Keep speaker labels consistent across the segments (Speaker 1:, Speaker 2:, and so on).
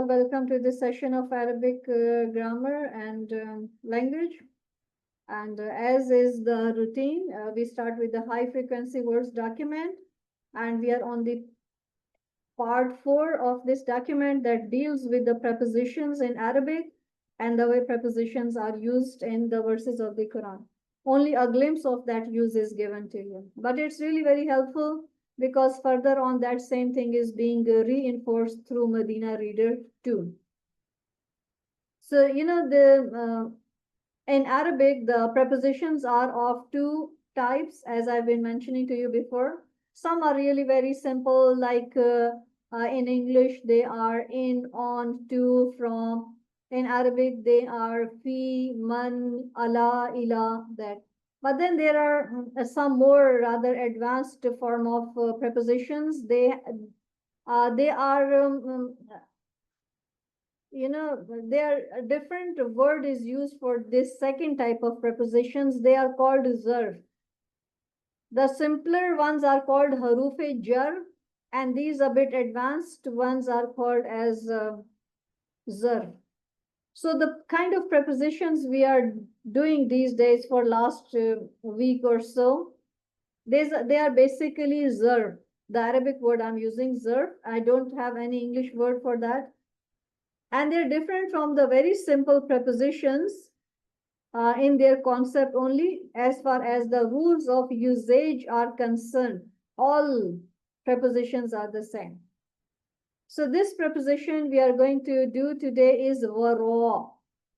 Speaker 1: welcome to this session of Arabic grammar and language. And as is the routine, we start with the high frequency words document, and we are on the part 4 of this document that deals with the prepositions in Arabic and the way prepositions are used in the verses of the Quran. Only a glimpse of that use is given to you, but it's really very helpful because further on that same thing is being reinforced through Madinah Reader too. So, in Arabic, the prepositions are of two types, as I've been mentioning to you before. Some are really very simple, like in English, they are in, on, to, from. In Arabic, they are fi, man, ala, ila, that. But then there are some more rather advanced form of prepositions. They are there a different word is used for this second type of prepositions. They are called zarf. The simpler ones are called harufe jar, and these a bit advanced ones are called as zarf. So the kind of prepositions we are doing these days for last week or so, they are basically zarf. The Arabic word I'm using, zarf. I don't have any English word for that. And they're different from the very simple prepositions in their concept only as far as the rules of usage are concerned. All prepositions are the same. So this preposition we are going to do today is wara.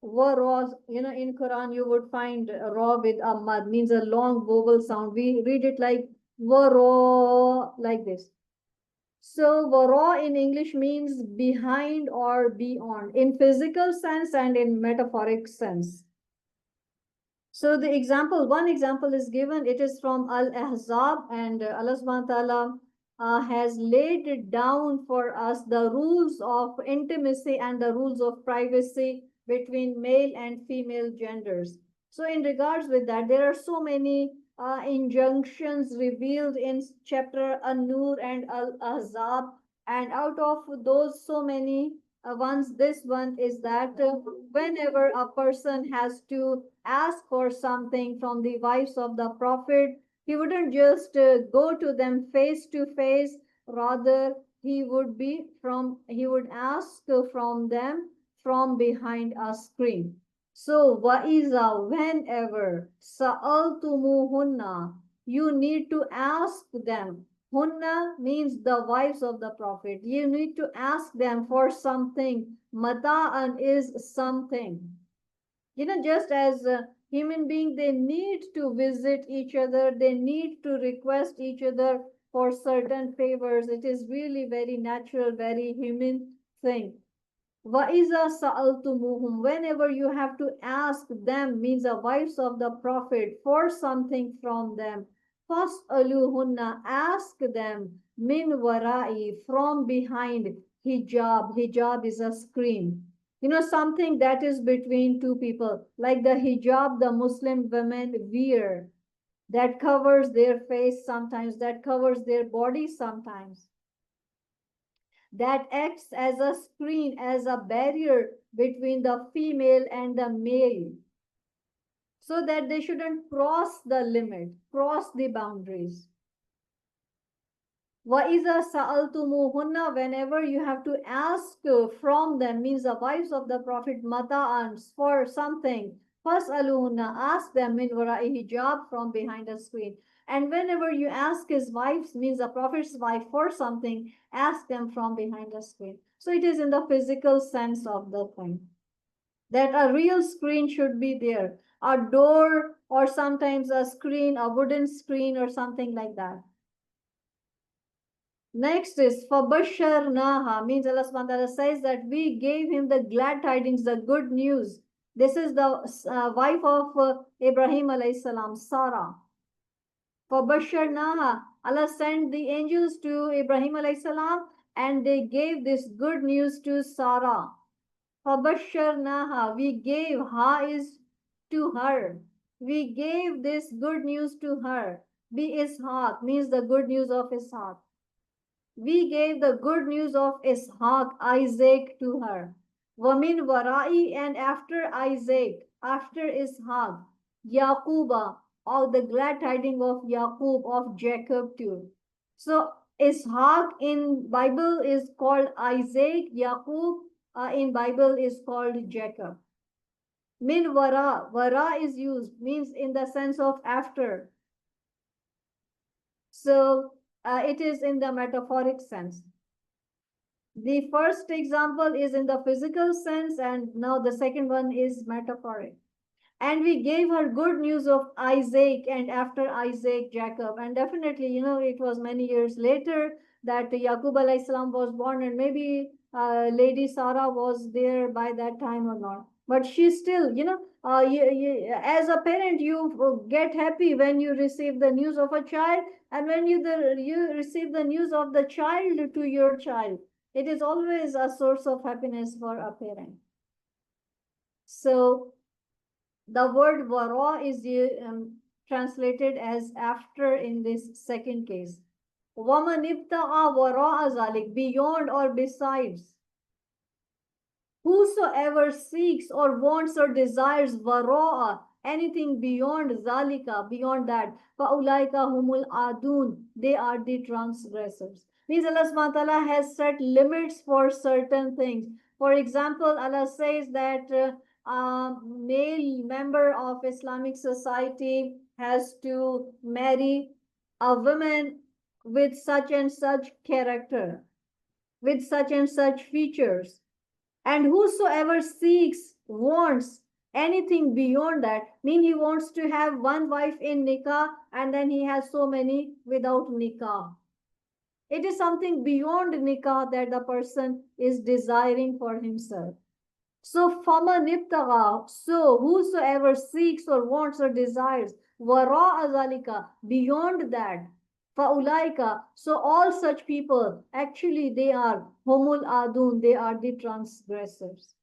Speaker 1: Wara, in Quran you would find ra with a mad, means a long vowel sound. We read it like wara, like this. So wara in English means behind or beyond, in physical sense and in metaphoric sense. So one example is given. It is from Al-Ahzab, and Allah subhanahu wa ta'ala has laid down for us the rules of intimacy and the rules of privacy between male and female genders. So in regards with that, there are so many injunctions revealed in chapter An-Nur and Al-Ahzab, and out of those so many ones, this one is that whenever a person has to ask for something from the wives of the Prophet, he wouldn't just go to them face to face. Rather, he would ask from them from behind a screen. So, wa'iza, whenever, sa'altumuhunna, you need to ask them. Hunna means the wives of the Prophet. You need to ask them for something. Mata'an is something. Just as human beings, they need to visit each other, they need to request each other for certain favors. It is really very natural, very human thing. Wa'iza sa'altumuhum, whenever you have to ask them, means the wives of the Prophet, for something from them. Fas'aluhunna, ask them, min wara'i, from behind hijab. Hijab is a screen. Something that is between two people, like the hijab the Muslim women wear, that covers their face sometimes, that covers their body sometimes, that acts as a screen, as a barrier between the female and the male, so that they shouldn't cross the limit, cross the boundaries. وَإِذَا سَأَلْتُمُوهُنَّ, whenever you have to ask from them, means the wives of the Prophet, mata'an, for something, فَاسْأَلُوهُنَّ, ask them, min wara'i hijab, from behind a screen. And whenever you ask his wives, means the Prophet's wife, for something, ask them from behind a screen. So it is in the physical sense of the thing, that a real screen should be there, a door, or sometimes a screen, a wooden screen or something like that. Next is فَبَشَّرْنَاهَا, means Allah subhanahu wa ta'ala says that we gave him the glad tidings, the good news. This is the wife of Ibrahim alayhi salam, Sarah. فَبَشَّرْنَاهَا, Allah sent the angels to Ibrahim alayhi salam, and they gave this good news to Sarah. فَبَشَّرْنَاهَا, we gave, ha is to her. We gave this good news to her. Bi Ishaq, means the good news of Ishaq. We gave the good news of Ishaq, Isaac, to her. Wamin Warai, and after Isaac, after Ishaq, Yaquba, of the glad tidings of Yaqub, of Jacob too. So Ishaq in Bible is called Isaac, Yaqub in Bible is called Jacob. Min Vara is used, means in the sense of after. So it is in the metaphoric sense. The first example is in the physical sense, and now the second one is metaphoric. And we gave her good news of Isaac, and after Isaac, Jacob. And definitely, it was many years later that Yaqub alayhi salam was born, and maybe Lady Sarah was there by that time or not. But she still, as a parent, you get happy when you receive the news of a child, and when you receive the news of the child to your child. It is always a source of happiness for a parent. So the word wara is translated as after in this second case. Waman ibta'a wara'a zalik, beyond or besides. Whosoever seeks or wants or desires wara'a, anything beyond zalika, beyond that, fa'ulaika humul adun, they are the transgressors. Means Allah subhanahu wa ta'ala has set limits for certain things. For example, Allah says that a male member of Islamic society has to marry a woman with such and such character, with such and such features. And whosoever seeks, wants anything beyond that, mean he wants to have one wife in nikah and then he has so many without nikah. It is something beyond nikah that the person is desiring for himself. So fama nibtaga, so whosoever seeks or wants or desires, wara azalika, beyond that, faulaika, so all such people, actually they are homul adun, they are the transgressors.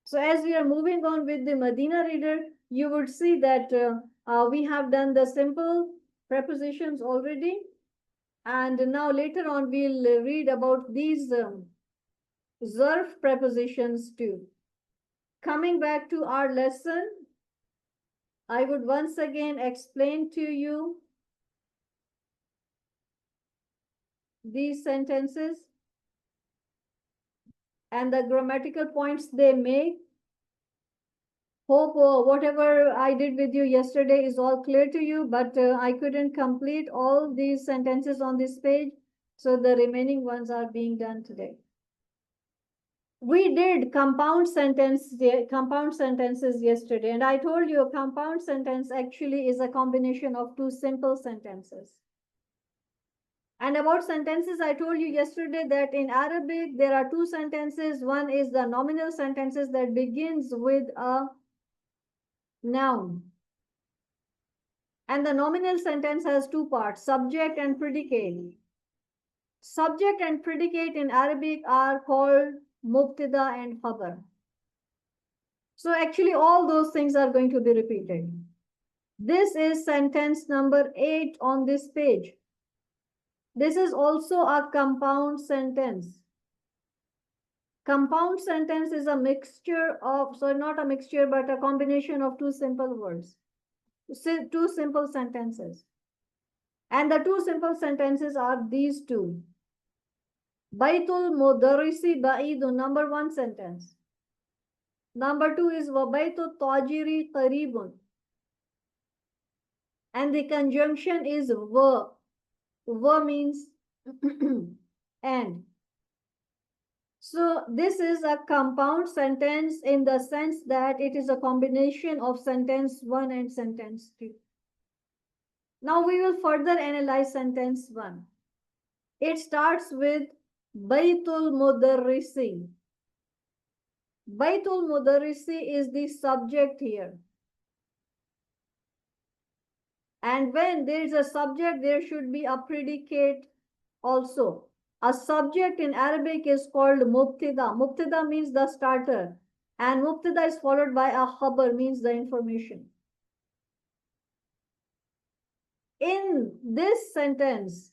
Speaker 1: So as we are moving on with the Madinah reader, you would see that we have done the simple prepositions already. And now later on, we'll read about these zarf prepositions too. Coming back to our lesson, I would once again explain to you these sentences and the grammatical points they make. Hope whatever I did with you yesterday is all clear to you, but I couldn't complete all these sentences on this page, so the remaining ones are being done today. We did compound sentences yesterday, and I told you a compound sentence actually is a combination of two simple sentences. And about sentences, I told you yesterday that in Arabic there are two sentences. One is the nominal sentences that begins with a noun. And the nominal sentence has two parts, subject and predicate. Subject and predicate in Arabic are called mubtada and khabar. So actually all those things are going to be repeated. This is sentence number 8 on this page. This is also a compound sentence. Compound sentence is a mixture of, so not a mixture, but a combination of two simple words, two simple sentences. And the two simple sentences are these two. Baitul Mudarrisi Ba'idu, number 1 sentence. Number 2 is Wabaitu Tajiri Qaribun. And the conjunction is wa. Wa means and. So this is a compound sentence in the sense that it is a combination of sentence 1 and sentence 2. Now we will further analyze sentence 1. It starts with Baitul Mudarrisi. Baitul Mudarrisi is the subject here. And when there is a subject, there should be a predicate also. A subject in Arabic is called mubtada. Mubtada means the starter. And mubtada is followed by a khabar, means the information. In this sentence,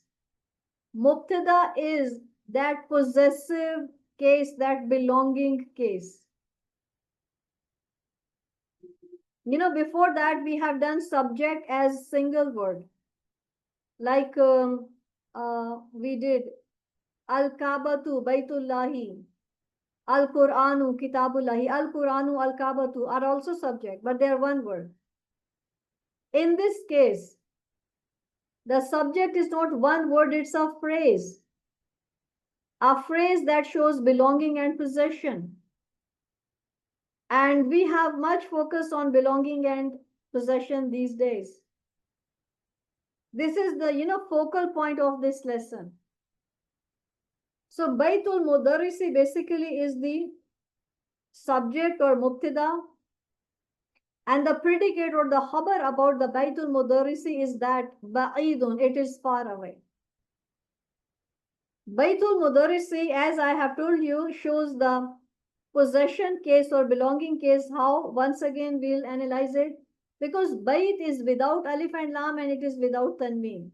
Speaker 1: Mubtada is that possessive case, that belonging case. Before that we have done subject as single word. Like we did Al-Kabatu Baitullahi, Al-Quranu Kitabullahi. Al-Quranu, Al-Kabatu are also subject, but they are one word. In this case, the subject is not one word, it's a phrase. A phrase that shows belonging and possession. And we have much focus on belonging and possession these days. This is the focal point of this lesson. So Baitul Mudarrisi basically is the subject or mubtada, and the predicate or the khabar about the Baitul Mudarrisi is that ba'idun, it is far away. Baitul Mudarrisi, as I have told you, shows the possession case or belonging case. How? Once again we'll analyze it. Because Bait is without alif and lam and it is without tanween.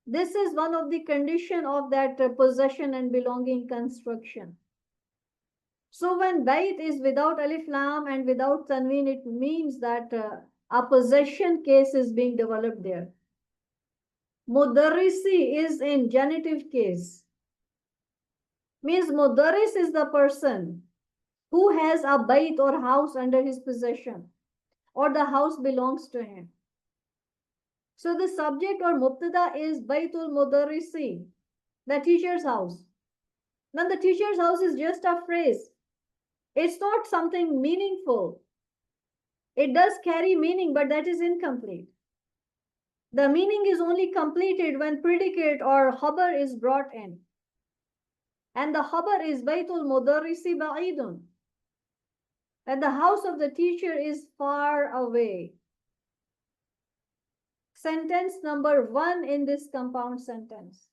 Speaker 1: This is one of the condition of that possession and belonging construction. So when Bait is without alif lam and without tanween, it means that a possession case is being developed there. Mudarrisi is in genitive case. Means Mudarris is the person who has a bait or house under his possession, or the house belongs to him. So the subject or mubtada is Baitul Mudarrisi, the teacher's house. Now the teacher's house is just a phrase. It's not something meaningful. It does carry meaning, but that is incomplete. The meaning is only completed when predicate or khabar is brought in. And the khabar is Baitul Mudarrisi ba'idun. And the house of the teacher is far away. Sentence number 1 in this compound sentence.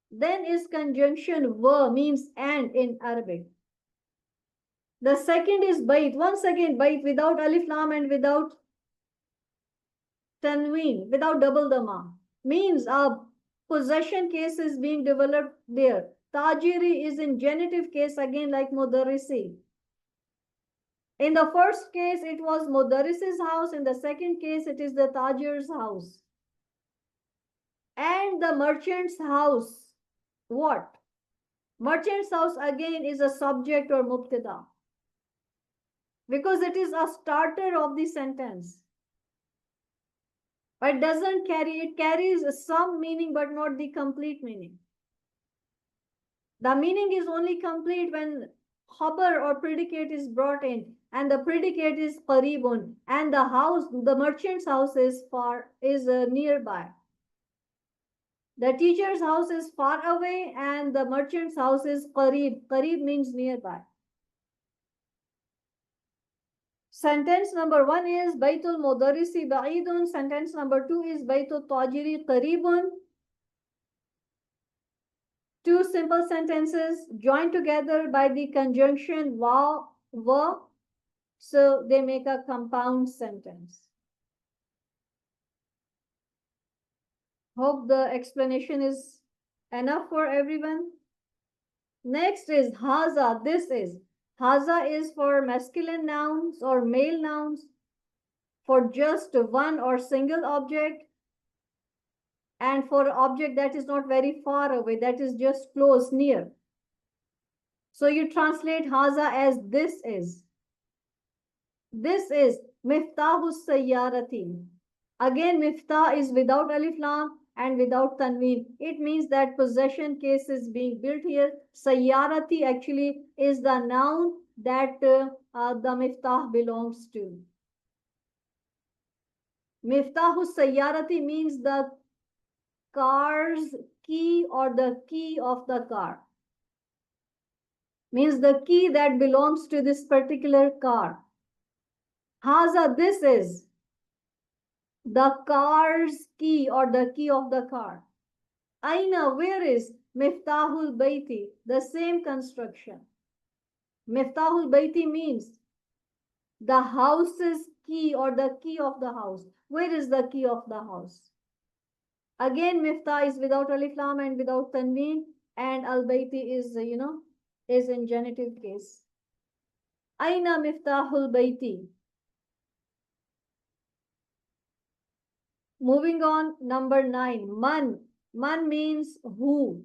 Speaker 1: Then is conjunction wa, means and in Arabic. The second is bait. Once again, bait without alif lam and without tanween, without double dhamma. Means a possession case is being developed there. Tajiri is in genitive case again like Mudarrisi. In the first case, it was Mudarris's house. In the second case, it is the Tajir's house. And the merchant's house. What? Merchant's house again is a subject or mubtada. Because it is a starter of the sentence. But it carries some meaning but not the complete meaning. The meaning is only complete when khabar or predicate is brought in, and the predicate is qaribun, and the merchant's house is nearby. The teacher's house is far away and the merchant's house is qarib. Qarib means nearby. Sentence number 1 is Baitul Mudarrisi ba'idun. Sentence number 2 is Baitul Tajiri qaribun. Two simple sentences joined together by the conjunction wa, so they make a compound sentence. Hope the explanation is enough for everyone. Next is haza. This is. Haza is for masculine nouns or male nouns for just one or single object, and for object that is not very far away, that is just close, near. So you translate haza as this is. This is miftahu sayyarati. Again, miftah is without alif lam and without tanween. It means that possession case is being built here. Sayyarati actually is the noun that the miftah belongs to. Miftahu sayyarati means the car's key or the key of the car. Means the key that belongs to this particular car. Haza, this is the car's key or the key of the car. Aina, where is? Miftahul Baiti, the same construction. Miftahul Baiti means the house's key or the key of the house. Where is the key of the house? Again, miftah is without alif lam and without tanween, and al-bayti is, is in genitive case. Aina miftahul bayti. Moving on, number 9, man. Man means who.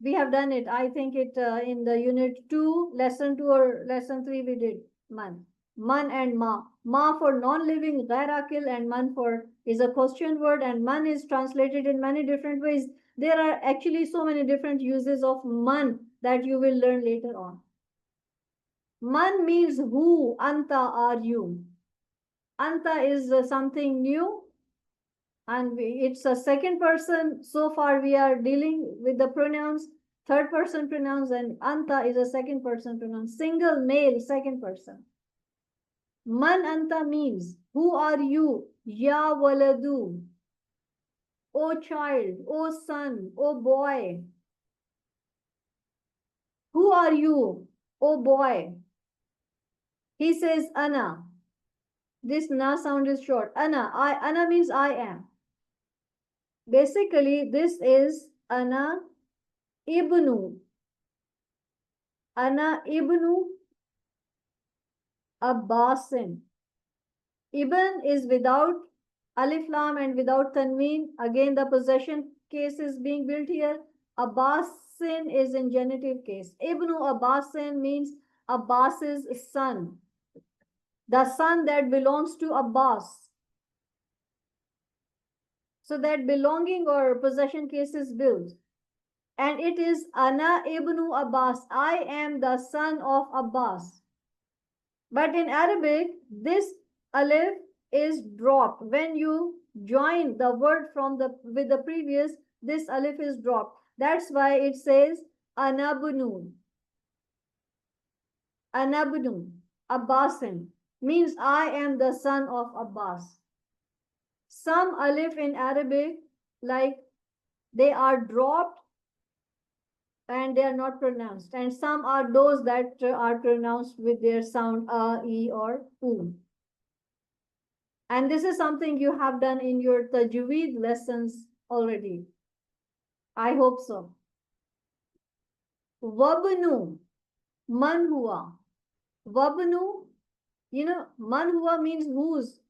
Speaker 1: We have done it. I think it in the unit 2, lesson 2 or lesson 3 we did man. Man and ma. Ma for non-living, ghair akil, and man for is a question word, and man is translated in many different ways. There are actually so many different uses of man that you will learn later on. Man means who, anta are you. Anta is something new, and it's a second person. So far we are dealing with the pronouns, third person pronouns, and anta is a second person pronoun, single male second person. Man anta means who are you, ya waladu, o child, o son, o boy. Who are you, o boy? He says ana. This na sound is short. Ana means I am. Basically, this is ana ibnu. Ana ibnu Abbasin. Ibn is without alif lam and without tanween. Again, the possession case is being built here. Abbasin is in genitive case. Ibnu Abbasin means Abbas's son. The son that belongs to Abbas. So that belonging or possession case is built. And it is Ana ibnu Abbas. I am the son of Abbas. But in Arabic, this alif is dropped. When you join the word from the with the previous, this alif is dropped. That's why it says anabnu. Anabnu. Abbasin means I am the son of Abbas. Some alif in Arabic, like they are dropped and they are not pronounced. And some are those that are pronounced with their sound a, e, or u. And this is something you have done in your tajweed lessons already. I hope so. Wabnu, man hua. Wabnu, man hua means whose.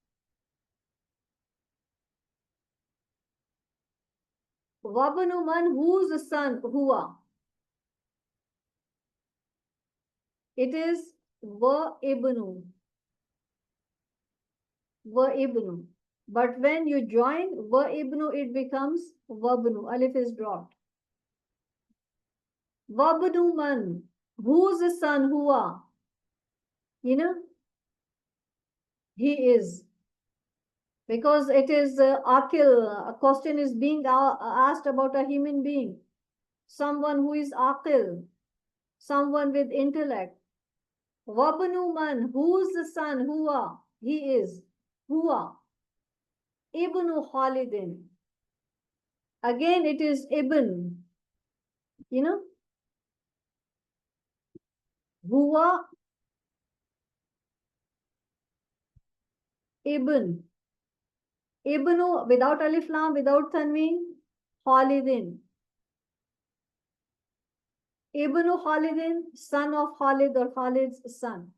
Speaker 1: Wabnu man, whose son, hua. It is wa ibnu. Wa ibnu. But when you join wa ibnu, it becomes wabnu. Alif is dropped. Wabnu man, whose son, hua. He is. Because it is akil, a question is being asked about a human being, someone who is akil, someone with intellect. Wabnu man, whose the son, huwa, he is, huwa, ibnu Khalidin. Again, it is ibn, huwa, ibn. Ibnu without alif lam, without tanween, Khalidin. Ibnu Khalidin, son of Khalid or Khalid's son.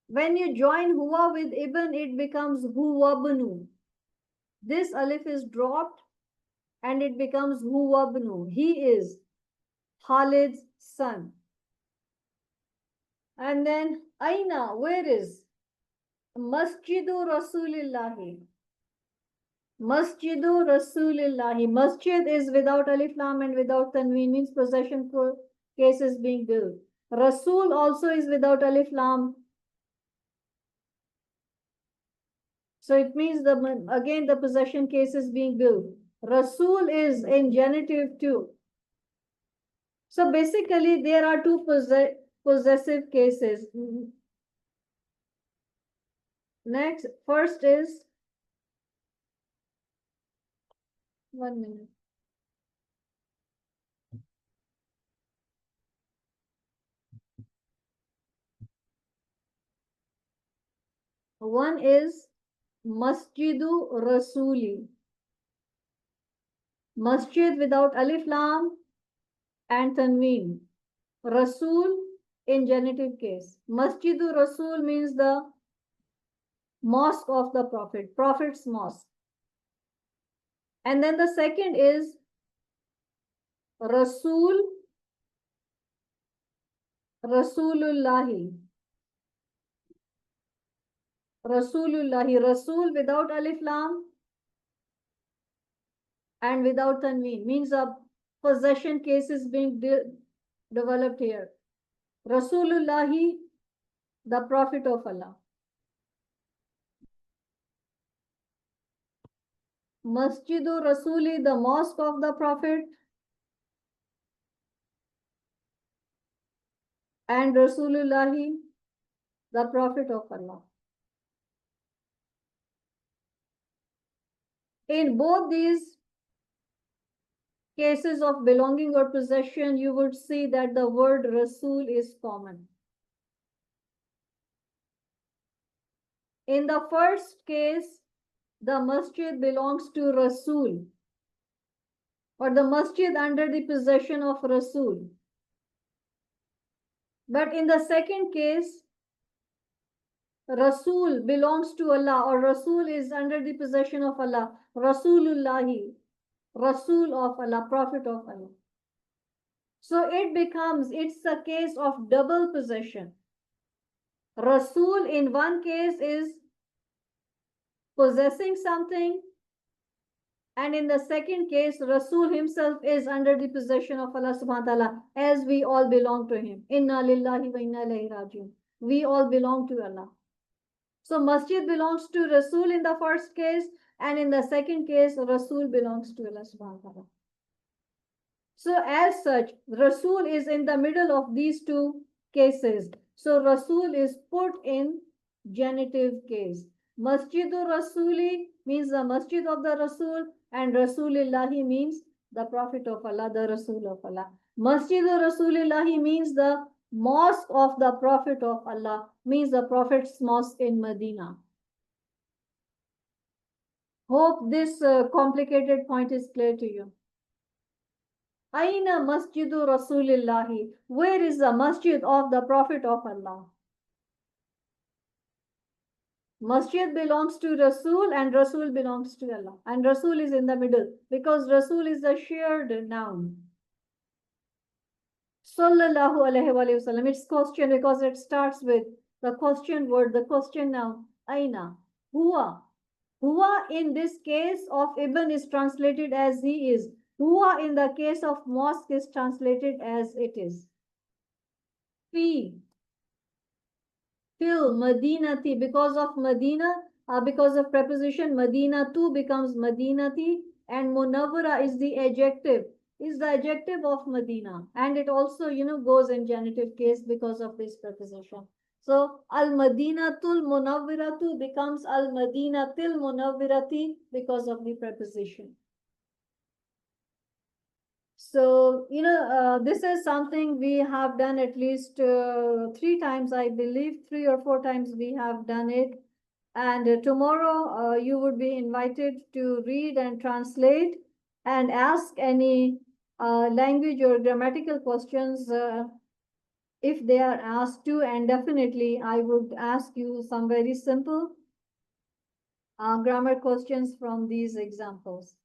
Speaker 1: When you join huwa with ibn, it becomes huwabnu. This alif is dropped and it becomes huwabnu. He is Khalid's son. And then aina, where is? Masjidu Rasulillahi. Masjidu Rasulillahi. Masjid is without alif lam and without tanween, means possession case is being built. Rasul also is without alif lam. So it means again the possession case is being built. Rasul is in genitive too. So basically there are two possessive cases. Next, first is 1 minute. One is Masjidu Rasuli. Masjid without alif lam and tanween. Rasul in genitive case. Masjidu Rasul means the mosque of the Prophet, Prophet's mosque. And then the second is Rasul, Rasulullahi. Rasulullahi, Rasul without alif lam and without tanween means a possession case is being developed here. Rasulullahi, the Prophet of Allah. Masjidu Rasuli, the mosque of the Prophet. And Rasulullahi, the Prophet of Allah. In both these cases of belonging or possession, you would see that the word Rasul is common. In the first case, the masjid belongs to Rasul, or the masjid under the possession of Rasul. But in the second case, Rasul belongs to Allah, or Rasul is under the possession of Allah. Rasulullahi, Rasul of Allah, Prophet of Allah. So it's a case of double possession. Rasul in one case is possessing something, and in the second case, Rasul himself is under the possession of Allah subhanahu wa ta'ala, as we all belong to him. Inna lillahi wa inna ilayhi rajiun. We all belong to Allah. So masjid belongs to Rasul in the first case, and in the second case, Rasul belongs to Allah subhanahu wa ta'ala. So as such, Rasul is in the middle of these two cases. So Rasul is put in genitive case. Masjidur Rasuli means the masjid of the Rasul, and Rasulillahi means the Prophet of Allah, the Rasul of Allah. Masjidur Rasulillahi means the mosque of the Prophet of Allah, means the Prophet's mosque in Medina. Hope this complicated point is clear to you. Aina Masjidu Rasulillahi. Where is the masjid of the Prophet of Allah? Masjid belongs to Rasul and Rasul belongs to Allah. And Rasul is in the middle because Rasul is a shared noun. Sallallahu alayhi wa sallam. It's question because it starts with the question word, the question noun. Aina. Huwa. Huwa in this case of Ibn is translated as he is. Huwa in the case of mosque is translated as it is. Fi. Till Madinati, because of Medina, because of preposition Madinatu becomes Madinati, and Munawwara is the adjective of Medina, and it also goes in genitive case because of this preposition. So Al Madinatul Munawwiratu becomes Al Madinatil Munawwirati because of the preposition. So, this is something we have done at least 3 times, I believe, 3 or 4 times we have done it. And tomorrow you would be invited to read and translate and ask any language or grammatical questions if they are asked to. And definitely I would ask you some very simple grammar questions from these examples.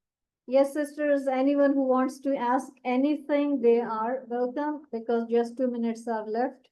Speaker 1: Yes, sisters, anyone who wants to ask anything, they are welcome because just 2 minutes are left.